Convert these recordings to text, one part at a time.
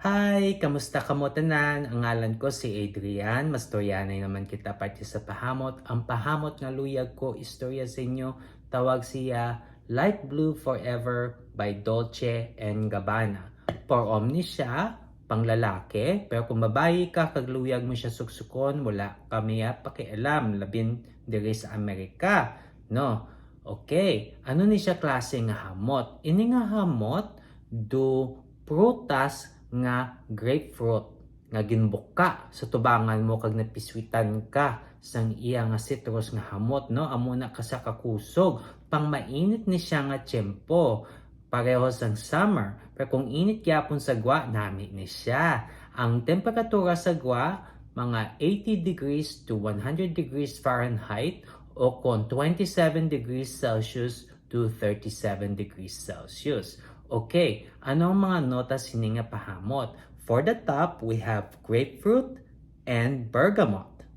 Hi! Kamusta kamo tanan? Ang ngalan ko si Adrian. Mastoryanay naman kita parte sa pahamot. Ang pahamot nga luyag ko istorya sa inyo. Tawag siya Light Blue Forever by Dolce and Gabbana. For omni siya, pang lalaki. Pero kung babae ka, kagluyag mo siya suksukon, wala kami pakialam. Labin diri sa Amerika. No? Okay. Ano ni siya klase nga hamot? Ini nga hamot, do prutas nga grapefruit nga ginbuka sa tubangan mo kag napiswitan ka sang iya nga citrus nga hamot, no? Amo na ka sa kakusog pang mainit ni siya nga tiyempo pareho sang summer. Pero kung init gyapon sa gwa, nami ni siya. Ang temperatura sa gwa mga 80 degrees to 100 degrees Fahrenheit o kung 27 degrees Celsius to 37 degrees Celsius. Okay, ano ang mga notas sini nga pahamot? For the top, we have grapefruit and bergamot.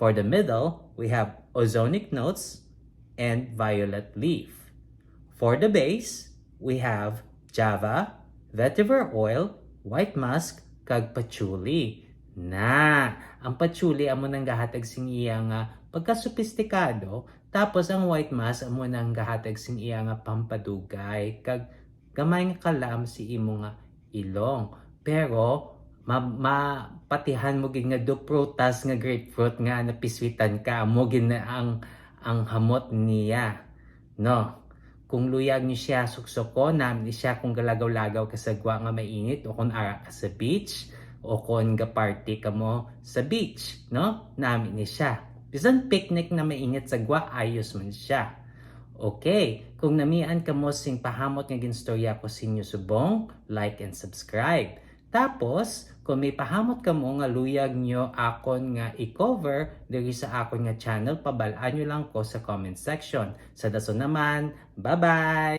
For the middle, we have ozonic notes and violet leaf. For the base, we have java, vetiver oil, white musk, kag patchouli. Na, ang patchouli amo nang gahatag sing iya nga pagkasophisticado, tapos ang white musk amo nang gahatag sing iya nga pampadugay kag gamay nga kalam si imo nga ilong. Pero mapatihan mo gid nga do prutas nga grapefruit nga napiswitan ka mo gid na ang hamot niya. No. Kung luyag niyo siya suksoko, namin siya kung galagaw-lagaw ka sa gwa nga mainit o kung ara ka sa beach o kung ga-party ka mo sa beach, no? Namin ni siya. Bisan picnic na mainit sa gwa, ayos man siya. Okay, kung namian ka mo sing pahamot nga ginstorya ko sinyo subong, like and subscribe. Tapos, kung may pahamot ka mo nga luyag nyo akon nga i-cover diri sa akon nga channel, pabalaan nyo lang ko sa comment section. Sa dason naman, bye-bye!